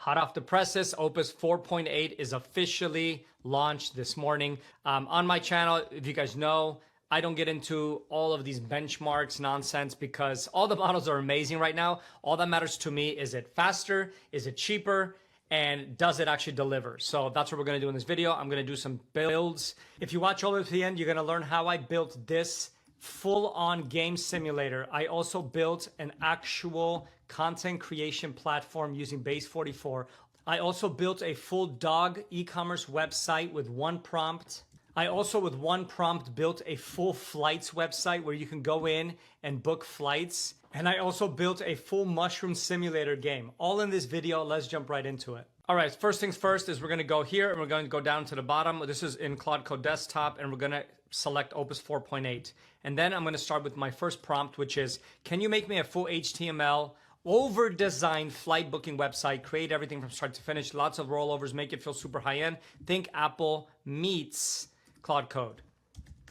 Hot off the presses, Opus 4.8 is officially launched this morning. On my channel, if you guys know, I don't get into all of these benchmarks nonsense because all the models are amazing right now. All that matters to me is it faster, is it cheaper, and does it actually deliver? So that's what we're gonna do in this video. I'm gonna do some builds. If you watch all the way to the end, you're gonna learn how I built this full-on game simulator. I also built an actual content creation platform using Base 44. I also built a full dog e-commerce website with one prompt. I also, with one prompt, built a full flights website where you can go in and book flights. And I also built a full mushroom simulator game. All in this video. Let's jump right into it. All right, first things first is we're gonna go here and we're gonna go down to the bottom. This is in Claude Code Desktop, and we're gonna select Opus 4.8. And then I'm gonna start with my first prompt, which is, can you make me a full HTML over-designed flight booking website, create everything from start to finish, lots of rollovers, make it feel super high-end. Think Apple meets Claude Code.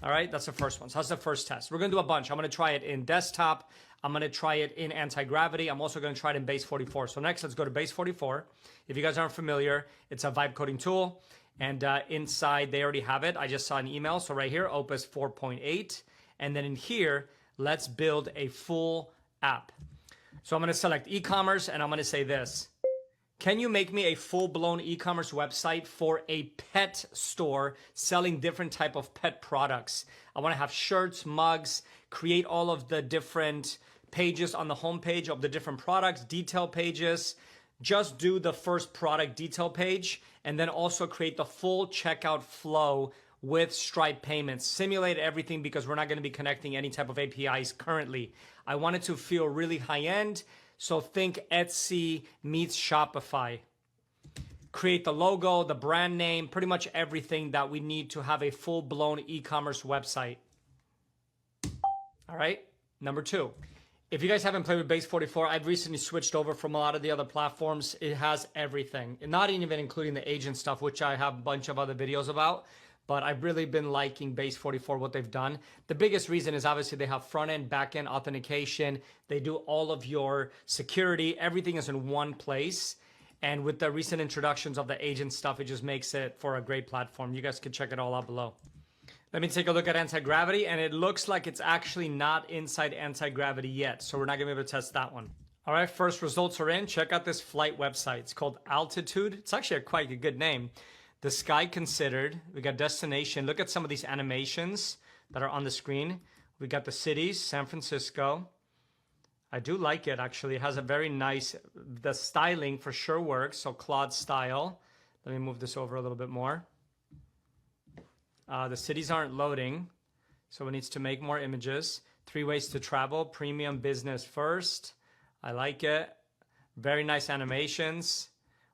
All right, that's the first one. So that's the first test. We're gonna do a bunch. I'm gonna try it in desktop. I'm gonna try it in anti-gravity. I'm also gonna try it in Base 44. So next, let's go to Base 44. If you guys aren't familiar, it's a vibe coding tool. And inside, they already have it. I just saw an email. So right here, Opus 4.8. And then in here, let's build a full app. So I'm gonna select e-commerce and I'm gonna say this. Can you make me a full-blown e-commerce website for a pet store selling different type of pet products? I want to have shirts, mugs, create all of the different pages on the homepage of the different products, detail pages. Just do the first product detail page and then also create the full checkout flow with Stripe payments. Simulate everything because we're not going to be connecting any type of APIs currently. I want it to feel really high-end. So think Etsy meets Shopify. Create the logo, the brand name, pretty much everything that we need to have a full-blown e-commerce website. All right, number two. If you guys haven't played with Base 44, I've recently switched over from a lot of the other platforms. It has everything, not even including the agent stuff, which I have a bunch of other videos about. But I've really been liking Base 44, what they've done. The biggest reason is obviously they have front-end, back-end authentication. They do all of your security. Everything is in one place. And with the recent introductions of the agent stuff, it just makes it for a great platform. You guys can check it all out below. Let me take a look at anti-gravity, and it looks like it's actually not inside anti-gravity yet. So we're not gonna be able to test that one. All right, first results are in. Check out this flight website. It's called Altitude. It's actually quite a good name. The sky considered. We got destination. Look at some of these animations that are on the screen. We got the cities, San Francisco. I do like it, actually. It has a very nice, the styling for sure works. So Claude style. Let me move this over a little bit more. The cities aren't loading, so it needs to make more images. 3 ways to travel, premium, business first. I like it. Very nice animations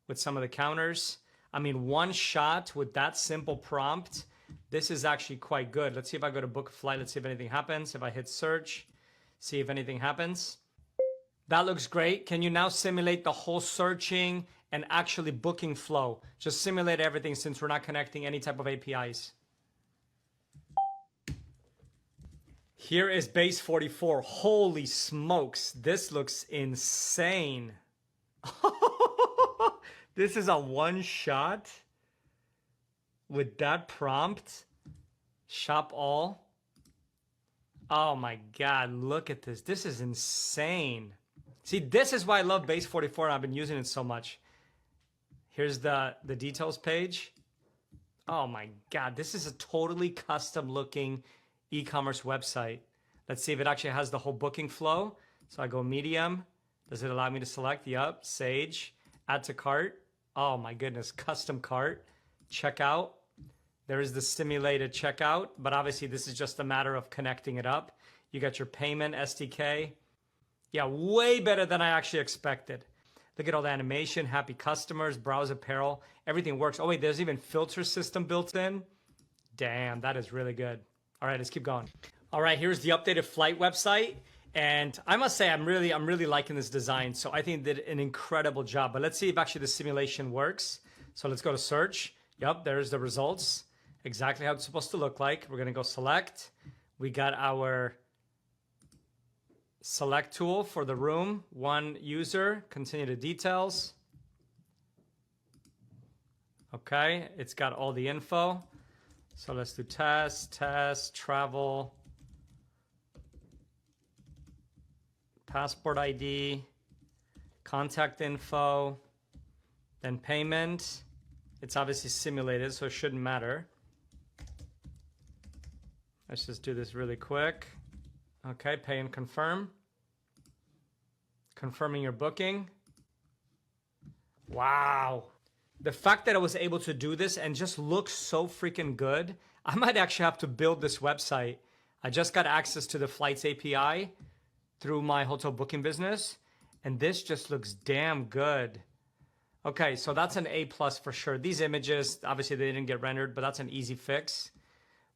with some of the counters. I mean, one shot with that simple prompt, this is actually quite good. Let's see if I go to book a flight. Let's see if anything happens. If I hit search, see if anything happens. That looks great. Can you now simulate the whole searching and actually booking flow? Just simulate everything since we're not connecting any type of APIs. Here is Base 44. Holy smokes. This looks insane. This is a one shot with that prompt. Shop all. Oh my God, look at this. This is insane. See, this is why I love Base 44 and I've been using it so much. Here's the details page. Oh my God, this is a totally custom looking e-commerce website. Let's see if it actually has the whole booking flow. So I go medium. Does it allow me to select? Yup, Sage. Add to cart. Oh my goodness, custom cart. Checkout. There is the simulated checkout, but obviously this is just a matter of connecting it up. You got your payment SDK. Yeah, way better than I actually expected. Look at all the animation, happy customers, browse apparel. Everything works. Oh wait, there's even filter system built in. Damn, that is really good. All right, let's keep going. All right, here's the updated flight website. And I must say, I'm really liking this design. So I think they did an incredible job. But let's see if actually the simulation works. So let's go to search. Yep, there's the results. Exactly how it's supposed to look like. We're gonna go select. We got our select tool for the room. One user, continue to details. Okay, it's got all the info. So let's do test, travel, passport ID, contact info, then payment. It's obviously simulated, so it shouldn't matter. Let's just do this really quick. Okay, pay and confirm. Confirming your booking. Wow. The fact that I was able to do this and just looks so freaking good, I might actually have to build this website. I just got access to the flights API through my hotel booking business, and this just looks damn good. Okay, so that's an A+ for sure. These images, obviously they didn't get rendered, but that's an easy fix.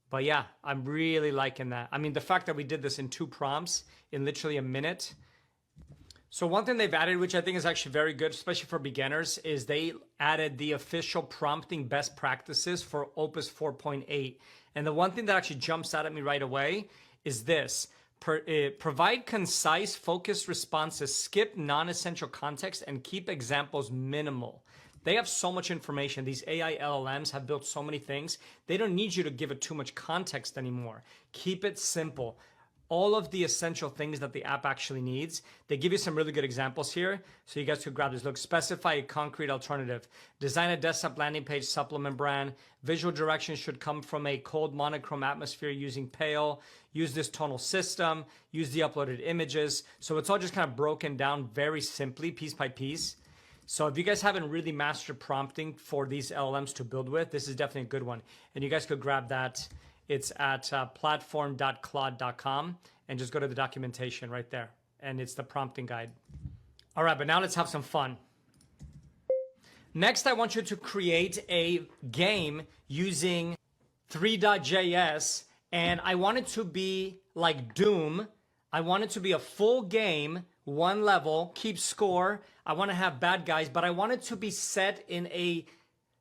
But yeah, I'm really liking that. I mean, the fact that we did this in 2 prompts in literally a minute. So one thing they've added, which I think is actually very good, especially for beginners, is they added the official prompting best practices for Opus 4.8. And the one thing that actually jumps out at me right away is this. Provide concise, focused responses, skip non-essential context, and keep examples minimal. They have so much information. These AI LLMs have built so many things. They don't need you to give it too much context anymore. Keep it simple. All of the essential things that the app actually needs. They give you some really good examples here. So you guys could grab this. Look, specify a concrete alternative. Design a desktop landing page supplement brand. Visual directions should come from a cold monochrome atmosphere using pale. Use this tonal system. Use the uploaded images. So it's all just kind of broken down very simply, piece by piece. So if you guys haven't really mastered prompting for these LLMs to build with, this is definitely a good one. And you guys could grab that. It's at platform.claude.com and just go to the documentation right there. And it's the prompting guide. All right, but now let's have some fun. Next, I want you to create a game using 3.js, and I want it to be like Doom. I want it to be a full game, 1 level, keep score. I want to have bad guys, but I want it to be set in a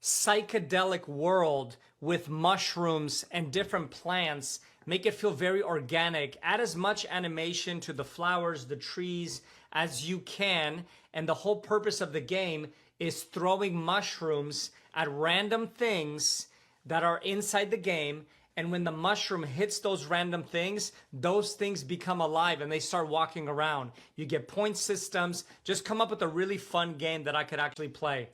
psychedelic world with mushrooms and different plants. Make it feel very organic. Add as much animation to the flowers, the trees as you can. And the whole purpose of the game is throwing mushrooms at random things that are inside the game. And when the mushroom hits those random things, those things become alive and they start walking around. You get point systems. Just come up with a really fun game that I could actually play.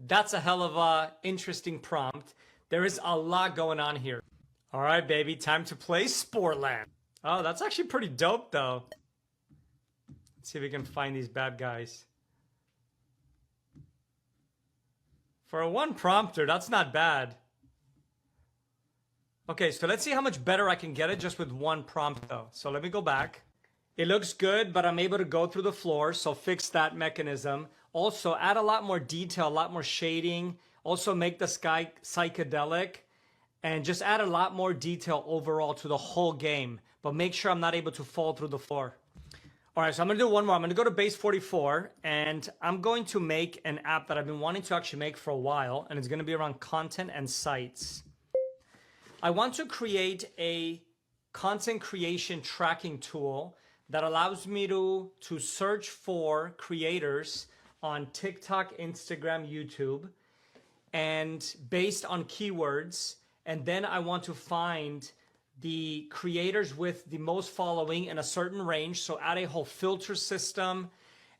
That's a hell of a interesting prompt. There is a lot going on here. All right, baby, time to play Sportland. Oh, that's actually pretty dope, though. Let's see if we can find these bad guys. For a 1 prompter, that's not bad. Okay, so let's see how much better I can get it just with 1 prompt, though. So let me go back. It looks good, but I'm able to go through the floor, so fix that mechanism. Also, add a lot more detail, a lot more shading. Also, make the sky psychedelic. And just add a lot more detail overall to the whole game. But make sure I'm not able to fall through the floor. All right, so I'm going to do one more. I'm going to go to base 44. And I'm going to make an app that I've been wanting to actually make for a while. And it's going to be around content and sites. I want to create a content creation tracking tool that allows me to search for creators on TikTok, Instagram, YouTube, and based on keywords. And then I want to find the creators with the most following in a certain range. So add a whole filter system.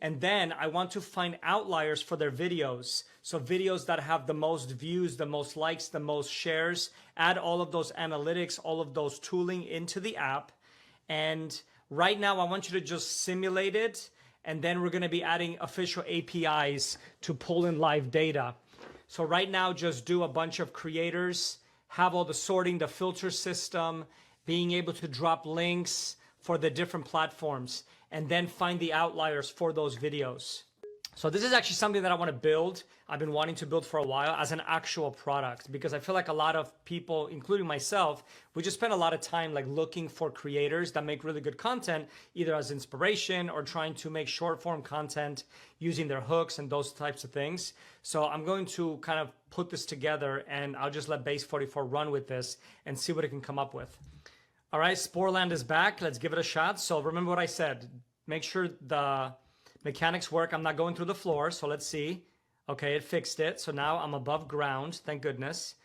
And then I want to find outliers for their videos. So videos that have the most views, the most likes, the most shares. Add all of those analytics, all of those tooling into the app. And right now I want you to just simulate it. And then we're going to be adding official APIs to pull in live data. So right now, just do a bunch of creators, have all the sorting, the filter system, being able to drop links for the different platforms, and then find the outliers for those videos. So this is actually something that I want to build. I've been wanting to build for a while as an actual product, because I feel like a lot of people, including myself, we just spend a lot of time like looking for creators that make really good content, either as inspiration or trying to make short form content using their hooks and those types of things. So I'm going to kind of put this together, and I'll just let Base 44 run with this and see what it can come up with. All right, Sportland is back. Let's give it a shot. So remember what I said. Make sure the mechanics work. I'm not going through the floor, so let's see. Okay, it fixed it. So now I'm above ground, thank goodness.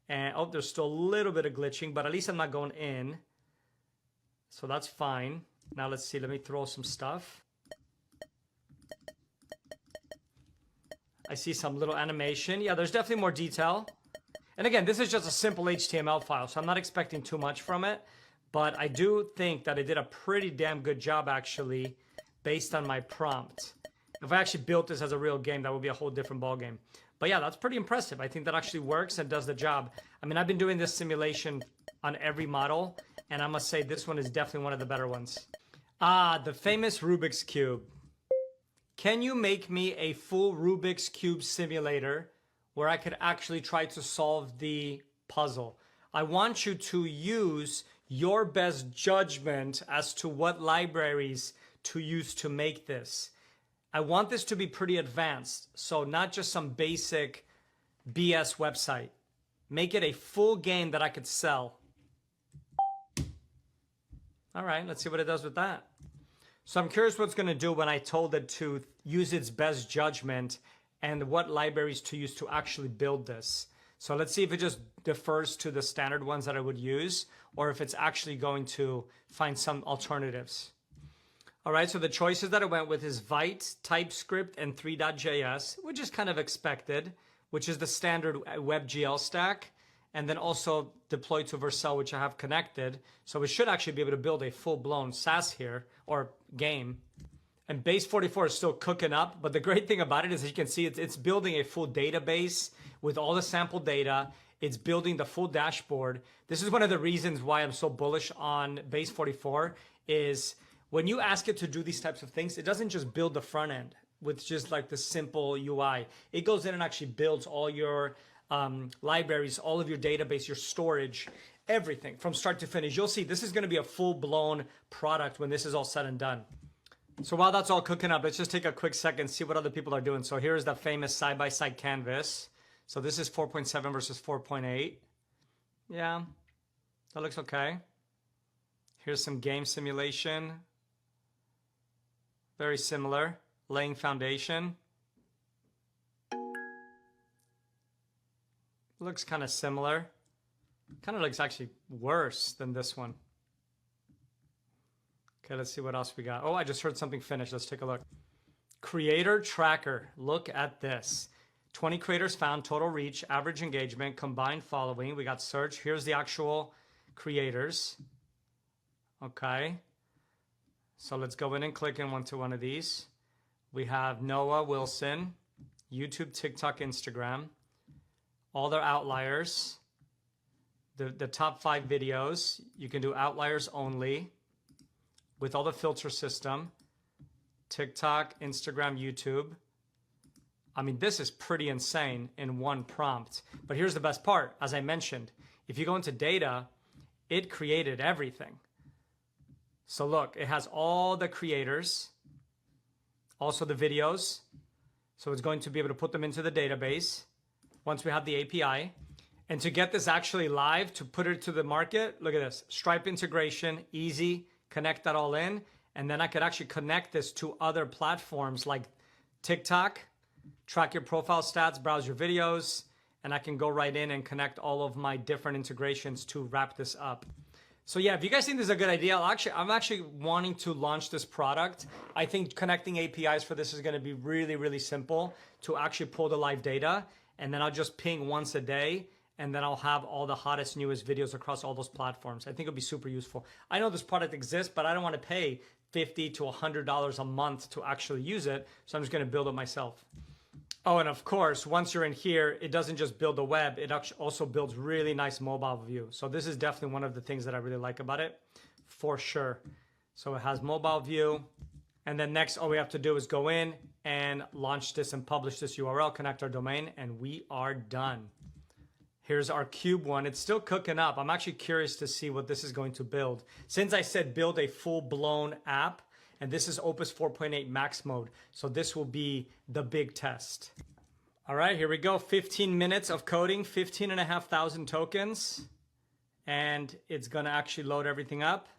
And oh, there's still a little bit of glitching, but at least I'm not going in. So that's fine. Now let's see, let me throw some stuff. I see some little animation. Yeah, there's definitely more detail. And again, this is just a simple HTML file, so I'm not expecting too much from it. But I do think that I did a pretty damn good job, actually, based on my prompt. If I actually built this as a real game, that would be a whole different ballgame. But yeah, that's pretty impressive. I think that actually works and does the job. I mean, I've been doing this simulation on every model, and I must say this one is definitely one of the better ones. Ah, the famous Rubik's Cube. Can you make me a full Rubik's Cube simulator where I could actually try to solve the puzzle? I want you to use your best judgment as to what libraries to use to make this. I want this to be pretty advanced, so not just some basic BS website. Make it a full game that I could sell. All right, let's see what it does with that. So I'm curious what it's going to do when I told it to use its best judgment and what libraries to use to actually build this. So let's see if it just defers to the standard ones that I would use, or if it's actually going to find some alternatives. All right, so the choices that I went with is Vite, TypeScript, and 3.js, which is kind of expected, which is the standard WebGL stack, and then also deploy to Vercel, which I have connected. So it should actually be able to build a full-blown SaaS here, or game. And base 44 is still cooking up, but the great thing about it is, as you can see, it's building a full database with all the sample data. It's building the full dashboard. This is one of the reasons why I'm so bullish on base 44 is when you ask it to do these types of things, it doesn't just build the front end with just like the simple UI. It goes in and actually builds all your libraries, all of your database, your storage, everything from start to finish. You'll see this is going to be a full-blown product when this is all said and done. So while that's all cooking up, let's just take a quick second, see what other people are doing. So here's the famous side-by-side canvas. So this is 4.7 versus 4.8. Yeah, that looks okay. Here's some game simulation. Very similar. Laying foundation. Looks kind of similar. Kind of looks actually worse than this one. Okay, let's see what else we got. Oh, I just heard something finish. Let's take a look. Creator tracker. Look at this. 20 creators found, total reach, average engagement, combined following. We got search. Here's the actual creators. Okay. So let's go in and click in one of these. We have Noah Wilson, YouTube, TikTok, Instagram. All their outliers. The top 5 videos. You can do outliers only with all the filter system. TikTok, Instagram, YouTube. I mean, this is pretty insane in one prompt. But here's the best part. As I mentioned, if you go into data, it created everything. So look, it has all the creators, also the videos. So it's going to be able to put them into the database once we have the API. And to get this actually live, to put it to the market, look at this. Stripe integration, easy, connect that all in. And then I could actually connect this to other platforms like TikTok, track your profile stats, browse your videos, and I can go right in and connect all of my different integrations to wrap this up. So yeah, if you guys think this is a good idea, I'm actually wanting to launch this product. I think connecting APIs for this is going to be really, really simple to actually pull the live data. And then I'll just ping once a day, and then I'll have all the hottest, newest videos across all those platforms. I think it'll be super useful. I know this product exists, but I don't want to pay $50 to $100 a month to actually use it. So I'm just going to build it myself. Oh, and of course, once you're in here, it doesn't just build the web, it also builds really nice mobile view. So this is definitely one of the things that I really like about it, for sure. So it has mobile view. And then next, all we have to do is go in and launch this and publish this URL, connect our domain, and we are done. Here's our cube one. It's still cooking up. I'm actually curious to see what this is going to build. Since I said build a full-blown app, and this is Opus 4.8 max mode. So this will be the big test. All right, here we go. 15 minutes of coding, 15,500 tokens. And it's gonna actually load everything up.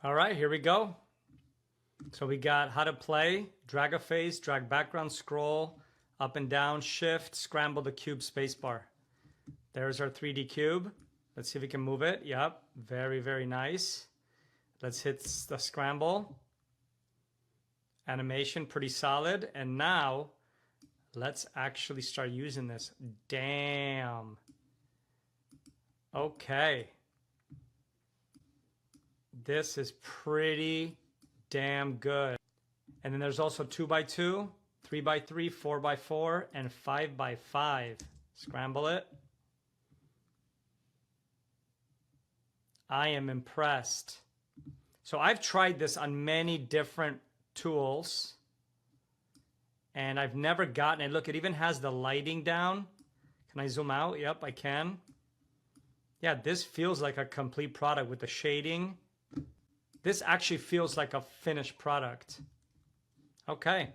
All right, here we go. So we got how to play, drag a face, drag background, scroll, Up and down, shift, scramble the cube spacebar. There's our 3D cube. Let's see if we can move it. Yep, very, very nice. Let's hit the scramble. Animation, pretty solid. And now, let's actually start using this. Damn. Okay. This is pretty damn good. And then there's also 2x2, 3x3, 4x4, and 5x5. Scramble it. I am impressed. So I've tried this on many different tools and I've never gotten it. Look, it even has the lighting down. Can I zoom out? Yep, I can. Yeah, this feels like a complete product with the shading. This actually feels like a finished product. Okay,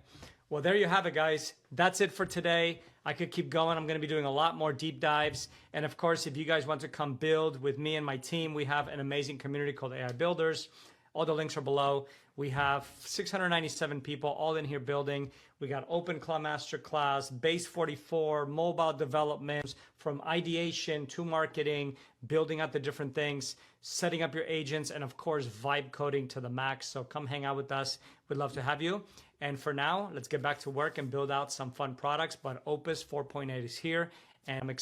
well, there you have it, guys. That's it for today. I could keep going. I'm going to be doing a lot more deep dives. And of course, if you guys want to come build with me and my team, we have an amazing community called AI Builders. All the links are below. We have 697 people all in here building. We got Open Cloud Masterclass, Base 44, mobile development, from ideation to marketing, building out the different things, setting up your agents, and of course, vibe coding to the max. So come hang out with us. We'd love to have you. And for now, let's get back to work and build out some fun products. But Opus 4.8 is here, and I'm excited.